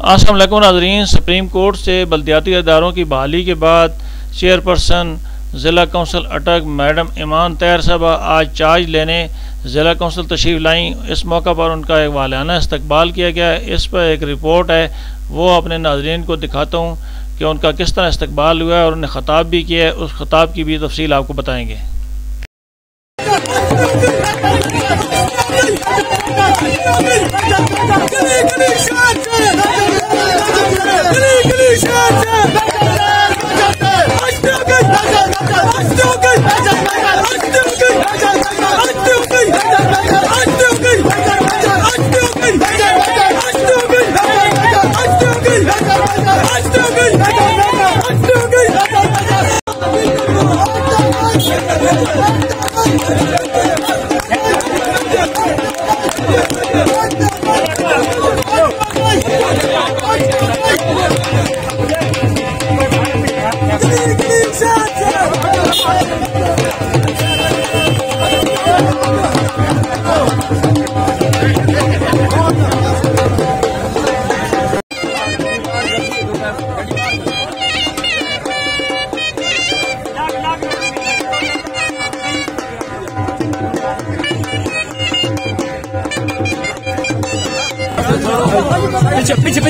السلام علیکم ناظرین، سپریم کورٹ سے بلدیاتی اداروں کی بحالی کے بعد چیئرپرسن ضلع کونسل اٹک میڈم ایمان طاہر صاحبہ آج چارج لینے ضلع کونسل تشریف لائیں۔ اس موقع پر ان کا ایک والہانہ استقبال کیا گیا ہے۔ اس پر ایک رپورٹ ہے، وہ اپنے ناظرین کو دکھاتا ہوں کہ ان کا کس طرح استقبال ہوا ہے اور انہیں خطاب بھی کیا ہے۔ اس خطاب کی بھی تفصیل آپ کو بتائیں گے۔ پیچھے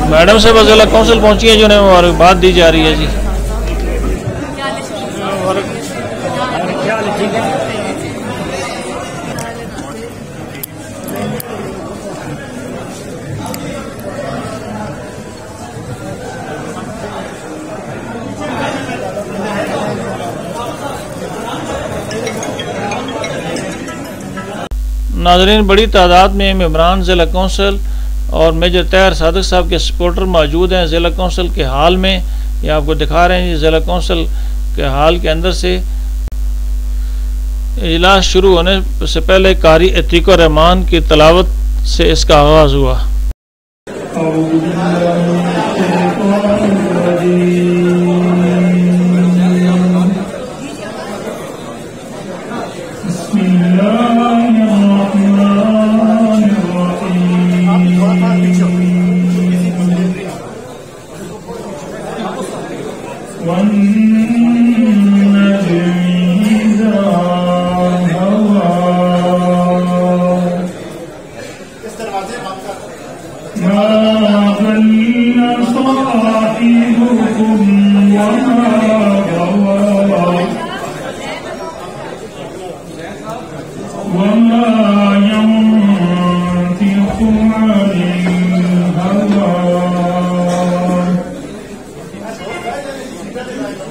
میڈم صاحب ضلع کونسل پہنچی ہیں، جو انہیں مبارکباد دی جا رہی ہے۔ جی ناظرین، بڑی تعداد میں ممبران ضلع کونسل اور میجر طاہر صادق صاحب کے سپورٹر موجود ہیں ضلع کونسل کے ہال میں۔ یہ آپ کو دکھا رہے ہیں ضلع کونسل کے ہال کے اندر سے اجلاس شروع ہونے سے پہلے قاری عتیق الرحمان کی تلاوت سے اس کا آغاز ہوا۔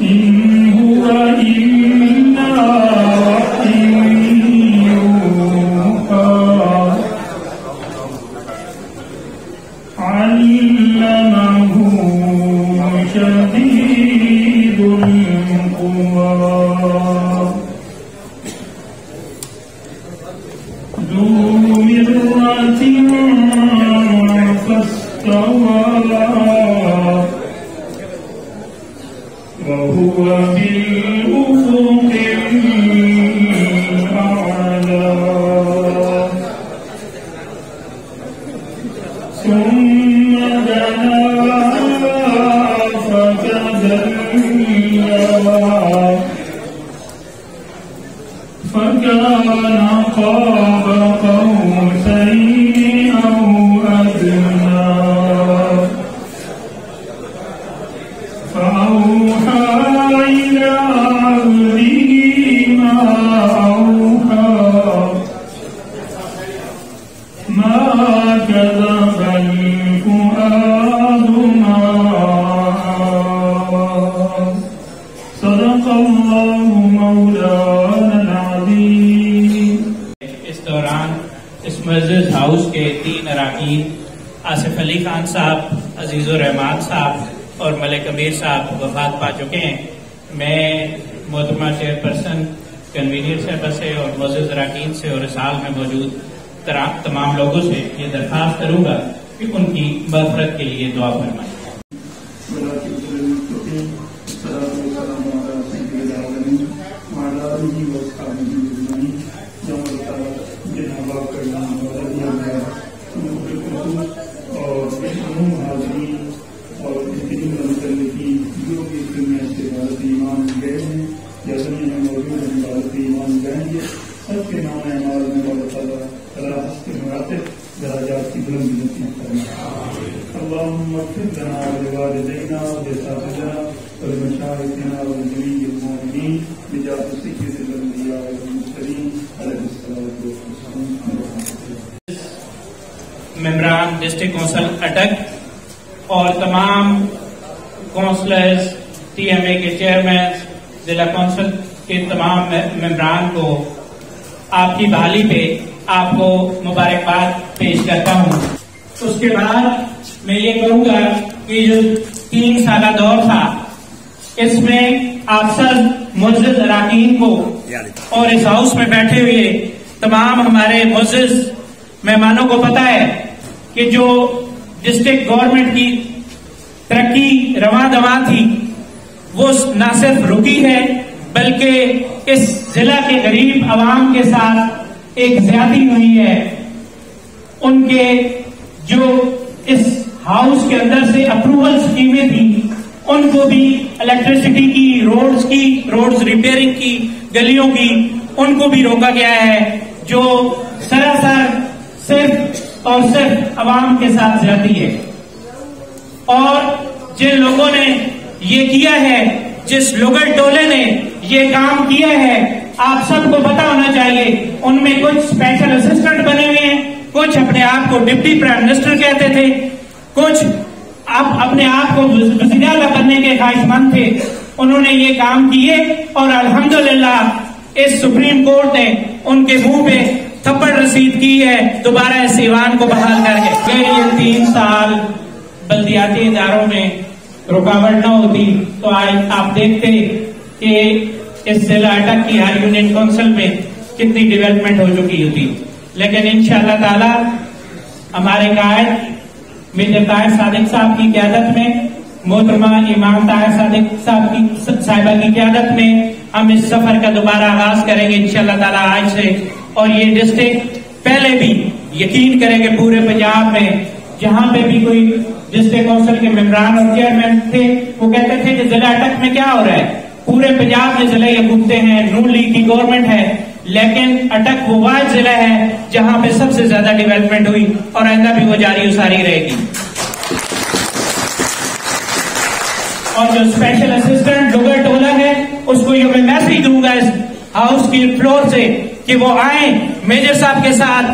إن هو إلا وحي يوحى علمه شديد القوى ذو مرة فاستوى وهو بالأفق الأعلى ثم دنا فتدلى فكان قاب قوسين أو أدنى فأوحى إلى عبده ما أوحى ما كذب الفؤاد ما رأى صدق الله مولانا العظيم. اس دوران اس معزز ہاؤس کے 3 اراکین آصف علی خان صاحب، عزیز الرحمان صاحب اور ملک امیر صاحب وفات پا چکے ہیں. میں محترمہ چیئرپرسن کنوینر صاحبہ سے اور معزز اراکین سے اور اس حال میں موجود تمام لوگوں سے یہ درخواست کروں گا کہ ان کی مغفرت کے لیے دعا فرمائیں. سب کے نام اعمال میں اللہ تعالیٰ راحت کے مراتب درجات کی بلندی نصیب فرمائے. اللهم اغفر لنا ولوالدينا ولأساتذتنا ولمشايخنا ولجميع المؤمنين بجاه سيد الأنبياء والمرسلين عليه الصلاة والسلام. ممبران ڈسٹرکٹ کونسل اٹک اور تمام کونسلرز، ٹی ایم اے کے چیئرمین، ضلع کونسل کے تمام ممبران کو آپ کی بحالی پہ آپ کو مبارکباد پیش کرتا ہوں. اس کے بعد میں یہ کہوں گا کہ جو 3 سالہ دور تھا اس میں آپ سب معزز اراکین کو اور اس ہاؤس میں بیٹھے ہوئے تمام ہمارے معزز مہمانوں کو پتا ہے کہ جو ڈسٹرکٹ گورنمنٹ کی ترقی رواں دواں تھی وہ نہ صرف رکی ہے بلکہ اس ضلع کے غریب عوام کے ساتھ ایک زیادتی ہوئی ہے. ان کے جو اس ہاؤس کے اندر سے اپروول اسکیمیں تھیں ان کو بھی الیکٹریسٹی کی، روڈز ریپیئرنگ کی، گلیوں کی، ان کو بھی روکا گیا ہے جو سراسر صرف اور صرف عوام کے ساتھ زیادتی ہے. اور جن لوگوں نے یہ کیا ہے، جس لوگر ٹولے نے یہ کام کیا ہے، آپ سب کو پتا ہونا چاہیے ان میں کچھ اسپیشل اسسٹنٹ بنے ہوئے ہیں، کچھ اپنے آپ کو ڈپٹی پرائم منسٹر کہتے تھے، کچھ اپنے آپ کو وزیر اعلیٰ بننے کے خواہش مند تھے. انہوں نے یہ کام کیے اور الحمدللہ اس سپریم کورٹ نے ان کے منہ پہ تھپڑ رسید کی ہے دوبارہ اس ایوان کو بحال کر کے. اگر یہ 3 سال بلدیاتی اداروں میں رکاوٹ نہ ہوتی تو آج آپ دیکھتے کہ اس ضلع اٹک کی ہر یونین کونسل میں کتنی ڈیولپمنٹ ہو چکی ہوتی. لیکن انشاءاللہ تعالی ہمارے قائد میجر طاہر صادق صاحب کی قیادت میں، محترمہ امام طاہر صادق صاحبہ کی قیادت میں ہم اس سفر کا دوبارہ آغاز کریں گے انشاءاللہ تعالی آج سے. اور یہ ڈسٹرکٹ پہلے بھی یقین کریں گے پورے پنجاب میں جہاں پہ بھی کوئی ڈسٹرکٹ کونسل کے ممبران اور چیئرمین تھے وہ کہتے تھے کہ ضلع اٹک میں کیا ہو رہا ہے، پورے پنجاب میں ضلع یہ گھومتے ہیں، نون لیگ کی گورنمنٹ ہے، لیکن اٹک وہ واحد ضلع ہے جہاں پہ سب سے زیادہ ڈیولپمنٹ ہوئی اور آئندہ بھی وہ جاری و ساری رہے گی. اور جو اسپیشل اسسٹنٹ لوگر ٹولہ ہے اس کو یہ میں میسج دوں گا اس ہاؤس کی فلور سے کہ وہ آئیں میجر صاحب کے ساتھ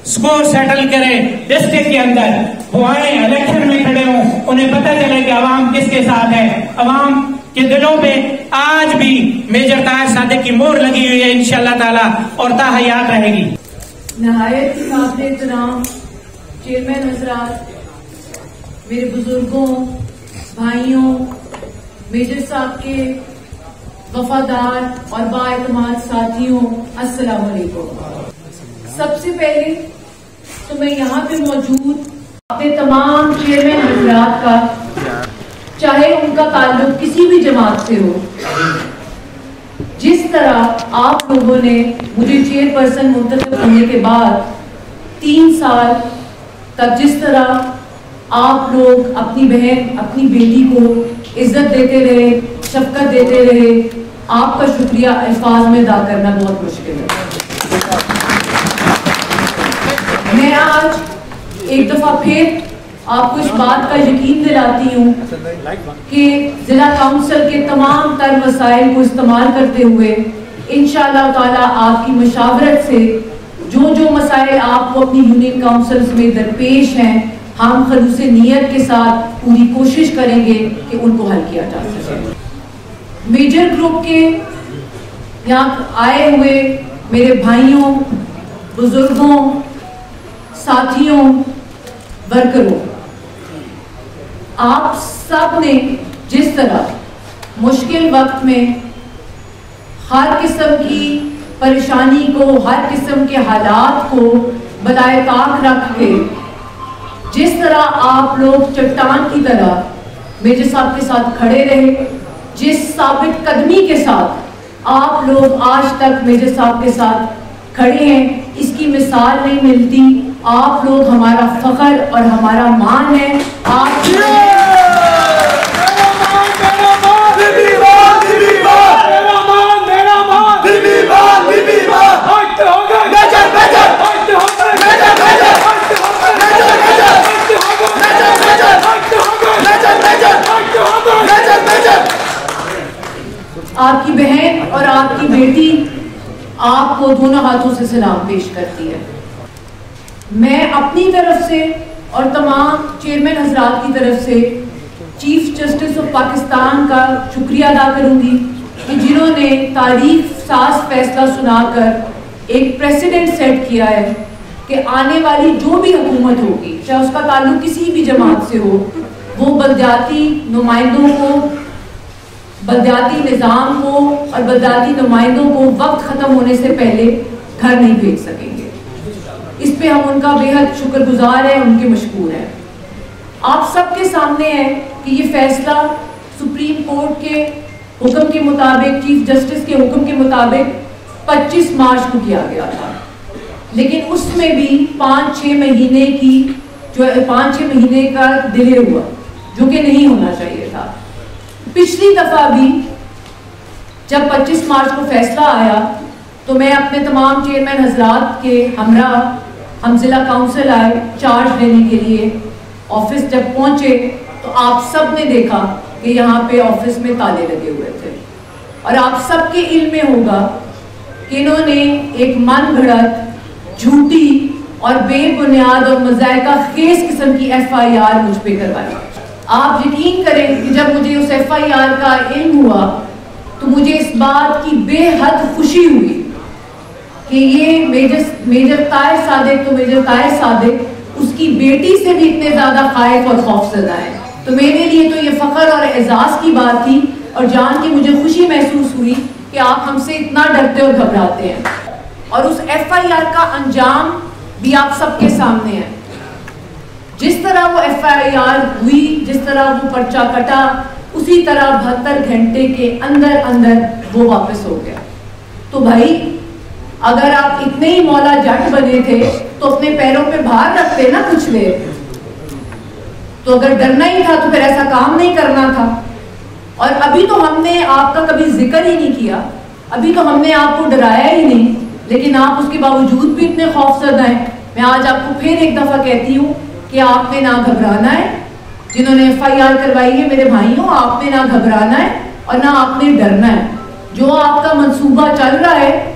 سکور سیٹل کریں ڈسٹرکٹ کے اندر، وہ آئیں الیکشن میں کھڑے ہوں، انہیں پتہ چلے کہ عوام کس کے ساتھ ہے، عوام کے دلوں میں آج بھی میجر طاہر صادق کی مہر لگی ہوئی ہے انشاءاللہ تعالی اور تا حیات رہے گی. نہایت ہی قابل احترام چیئرمین حضرات، میرے بزرگوں، بھائیوں، میجر صاحب کے وفادار اور بااعتماد ساتھیوں، السلام علیکم. سب سے پہلے تو میں یہاں پہ موجود اپنے تمام چیئرمین حضرات کا، چاہے ان کا تعلق کسی بھی جماعت سے ہو، جس طرح آپ لوگوں نے مجھے چیئر پرسن منتخب ہونے کے بعد 3 سال تک جس طرح آپ لوگ اپنی بہن، اپنی بیٹی کو عزت دیتے رہے، شفقت دیتے رہے، آپ کا شکریہ الفاظ میں ادا کرنا بہت مشکل ہے. میں آج ایک دفعہ پھر آپ کو اس بات کا یقین دلاتی ہوں کہ ضلع کونسل کے تمام تر وسائل کو استعمال کرتے ہوئے انشاءاللہ تعالی آپ کی مشاورت سے جو جو مسائل آپ کو اپنی یونین کونسلز میں درپیش ہیں، ہم خلوص نیت کے ساتھ پوری کوشش کریں گے کہ ان کو حل کیا جا سکے. میجر گروپ کے یہاں آئے ہوئے میرے بھائیوں، بزرگوں، ساتھیوں، ورکروں، آپ سب نے جس طرح مشکل وقت میں ہر قسم کی پریشانی کو، ہر قسم کے حالات کو بالائے طاق رکھ کے جس طرح آپ لوگ چٹان کی طرح میجر صاحب کے ساتھ کھڑے رہے، جس ثابت قدمی کے ساتھ آپ لوگ آج تک میجر صاحب کے ساتھ کھڑے ہیں، اس کی مثال نہیں ملتی. آپ لوگ ہمارا فخر اور ہمارا مان ہے. آپ آپ کی بہن اور آپ کی بیٹی آپ کو دونوں ہاتھوں سے سلام پیش کرتی ہے. میں اپنی طرف سے اور تمام چیئرمین حضرات کی طرف سے چیف جسٹس آف پاکستان کا شکریہ ادا کروں گی کہ جنہوں نے تاریخ ساز فیصلہ سنا کر ایک پریسیڈنٹ سیٹ کیا ہے کہ آنے والی جو بھی حکومت ہوگی، چاہے اس کا تعلق کسی بھی جماعت سے ہو، وہ بلدیاتی نمائندوں کو، بلدیاتی نظام کو اور بلدیاتی نمائندوں کو وقت ختم ہونے سے پہلے گھر نہیں بھیج سکیں گے. اس پہ ہم ان کا بے حد شکر گزار ہیں، ان کے مشکور ہیں. آپ سب کے سامنے ہے کہ یہ فیصلہ سپریم کورٹ کے حکم کے مطابق، چیف جسٹس کے حکم کے مطابق 25 مارچ کو کیا گیا تھا، لیکن اس میں بھی 5-6 مہینے کی جو 5-6 مہینے کا ڈیلے ہوا، جو کہ نہیں ہونا چاہیے تھا. پچھلی دفعہ بھی جب 25 مارچ کو فیصلہ آیا تو میں اپنے تمام چیئرمین حضرات کے ہمراہ ہم ضلع کونسل آئے چارج لینے کے لیے. آفس جب پہنچے تو آپ سب نے دیکھا کہ یہاں پہ آفس میں تالے لگے ہوئے تھے، اور آپ سب کے علم میں ہوگا کہ انہوں نے ایک من گھڑت، جھوٹی اور بے بنیاد اور مذائقہ خیز قسم کی FIR مجھ پہ کروائی. آپ یقین کریں کہ جب مجھے اس FIR کا علم ہوا تو مجھے اس بات کی بے حد خوشی ہوئی کہ یہ میجر طاہر صادق تو میجر طاہر صادق اس کی بیٹی سے بھی اتنے زیادہ خائف اور خوف زدہ ہے. تو میرے لیے تو یہ فخر اور اعزاز کی بات تھی، اور جان کے مجھے خوشی محسوس ہوئی کہ آپ ہم سے اتنا ڈرتے اور گھبراتے ہیں. اور اس FIR کا انجام بھی آپ سب کے سامنے ہے. جس طرح وہ FIR ہوئی، جس طرح وہ پرچہ کٹا، اسی طرح 72 گھنٹے کے اندر اندر وہ واپس ہو گیا. تو بھائی اگر آپ اتنے ہی مولا جٹ بنے تھے تو اپنے پیروں پہ بھار رکھتے نا کچھ دیر. تو اگر ڈرنا ہی تھا تو پھر ایسا کام نہیں کرنا تھا. اور ابھی تو ہم نے آپ کا کبھی ذکر ہی نہیں کیا، ابھی تو ہم نے آپ کو ڈرایا ہی نہیں، لیکن آپ اس کے باوجود بھی اتنے خوفزدہ ہیں. میں آج آپ کو پھر ایک دفعہ کہتی ہوں کہ آپ نے نہ گھبرانا ہے. جنہوں نے FIR کروائی ہے میرے بھائیوں، آپ نے نہ گھبرانا ہے اور نہ آپ نے ڈرنا ہے. جو آپ کا منصوبہ چل رہا ہے،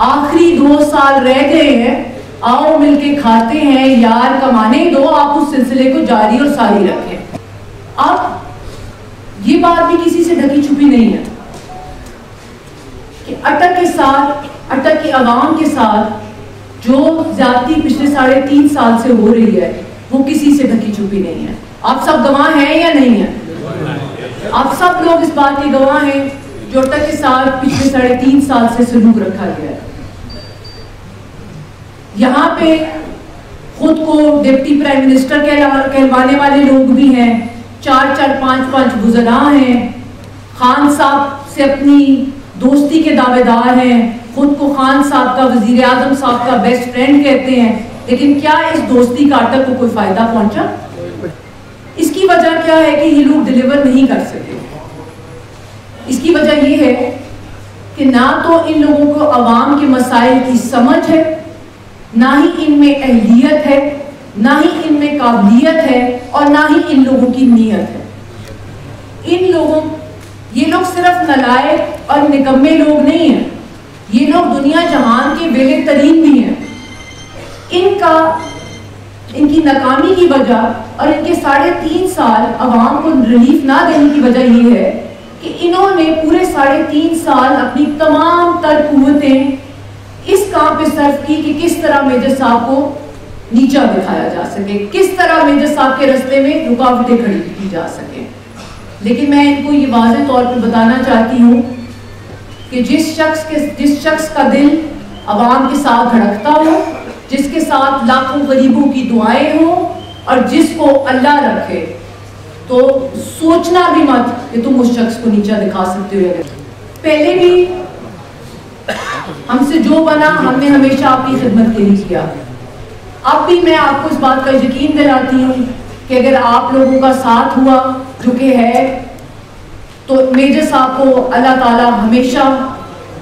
آخری 2 سال رہ گئے ہیں، آؤ مل کے کھاتے ہیں، یار کمانے دو، آپ اس سلسلے کو جاری اور ساری رکھیں. اب یہ یہ بات بھی کسی سے ڈھکی چھپی نہیں ہے کہ اٹک کے عوام کے ساتھ جو زیادتی پچھلے 3.5 سال سے ہو رہی ہے وہ کسی سے ڈھکی چھپی نہیں ہے. آپ سب گواہ ہیں یا نہیں ہیں؟ آپ سب لوگ اس بات کے گواہ ہیں جو اٹک کے ساتھ پچھلے 3.5 سال سے سلوک رکھا گیا ہے. یہاں پہ خود کو ڈپٹی پرائم منسٹر کہلوانے والے لوگ بھی ہیں, 4-5 وزراء ہیں, خان صاحب سے اپنی دوستی کے دعوے دار ہیں, خود کو خان صاحب کا وزیر اعظم صاحب کا بیسٹ فرینڈ کہتے ہیں, لیکن کیا اس دوستی کا اٹک کو کوئی فائدہ پہنچا؟ اس کی وجہ کیا ہے کہ یہ لوگ ڈیلیور نہیں کر سکے. اس کی وجہ یہ ہے کہ نہ تو ان لوگوں کو عوام کے مسائل کی سمجھ ہے, نہ ہی ان میں اہلیت ہے, نہ ہی ان میں قابلیت ہے, اور نہ ہی ان لوگوں کی نیت ہے. یہ لوگ صرف نالائق اور نکمے لوگ نہیں ہیں, یہ لوگ دنیا جہان کے ویلے ترین بھی ہیں. ان کی ناکامی کی وجہ اور ان کے 3.5 سال عوام کو ریلیف نہ دینے کی وجہ یہ ہے کہ انہوں نے پورے 3.5 سال اپنی تمام تر قوتیں اس کام پہ صرف کی کہ کس طرح میجر صاحب کو نیچا دکھایا جا سکے, کس طرح میجر صاحب کے رستے میں رکاوٹیں کھڑی کی جا سکے. لیکن میں ان کو یہ واضح طور پہ بتانا چاہتی ہوں کہ جس شخص کا دل عوام کے ساتھ دھڑکتا ہو, جس کے ساتھ لاکھوں غریبوں کی دعائیں ہوں, اور جس کو اللہ رکھے, تو سوچنا بھی مت کہ تم اس شخص کو نیچا دکھا سکتے ہو. پہلے بھی ہم سے جو بنا ہم نے ہمیشہ آپ کی خدمت کے لیے کیا. اب بھی میں آپ کو اس بات کا یقین دلاتی ہوں کہ اگر آپ لوگوں کا ساتھ ہوا جو کہ ہے, تو میجر صاحب کو اللہ تعالیٰ ہمیشہ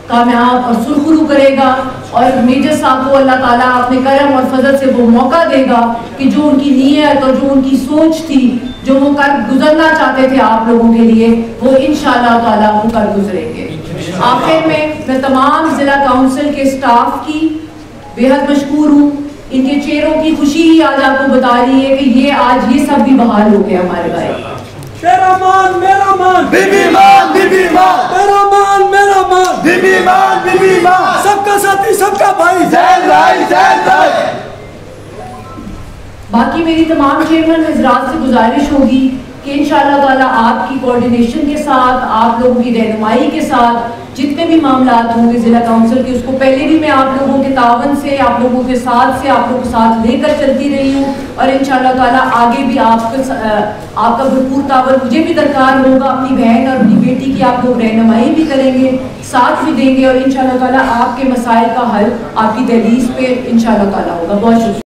کامیاب اور سرخرو کرے گا, اور میجر صاحب کو اللہ تعالیٰ اپنے کرم اور فضل سے وہ موقع دے گا کہ جو ان کی نیت اور جو ان کی سوچ تھی, جو وہ کر گزرنا چاہتے تھے آپ لوگوں کے لیے, وہ انشاءاللہ تعالیٰ وہ کر گزریں گے. آخر میں تمام ضلع کونسل کے سٹاف کی بے حد مشکور ہوں. ان کے چہروں کی خوشی ہی آج آپ کو بتا رہی ہے کہ آج یہ سب بھی بحال ہو گیا ہمارے بھائی. تیرا مان میرا مان, بی بی مان بی بی مان, تیرا مان میرا مان, بی بی مان بی بی مان, سب کا ساتھی سب کا بھائی, زین بھائی. باقی میری تمام چیئرمین حضرات سے گزارش ہوگی کہ انشاءاللہ تعالیٰ آپ کی کوارڈینیشن کے ساتھ, آپ لوگوں کی رہنمائی کے ساتھ جتنے بھی معاملات ہوں گے ضلع کونسل کے, اس کو پہلے بھی میں آپ لوگوں کے تعاون سے, آپ لوگوں کے ساتھ آپ لوگوں کے ساتھ لے کر چلتی رہی ہوں, اور انشاءاللہ تعالیٰ آگے بھی آپ کا بھرپور تعاون مجھے بھی درکار ہوگا. اپنی بہن اور اپنی بیٹی کی آپ لوگ رہنمائی بھی کریں گے, ساتھ بھی دیں گے, اور انشاءاللہ تعالیٰ آپ کے مسائل کا حل آپ کی دہلیز پہ انشاءاللہ تعالیٰ ہوگا. بہت شکریہ.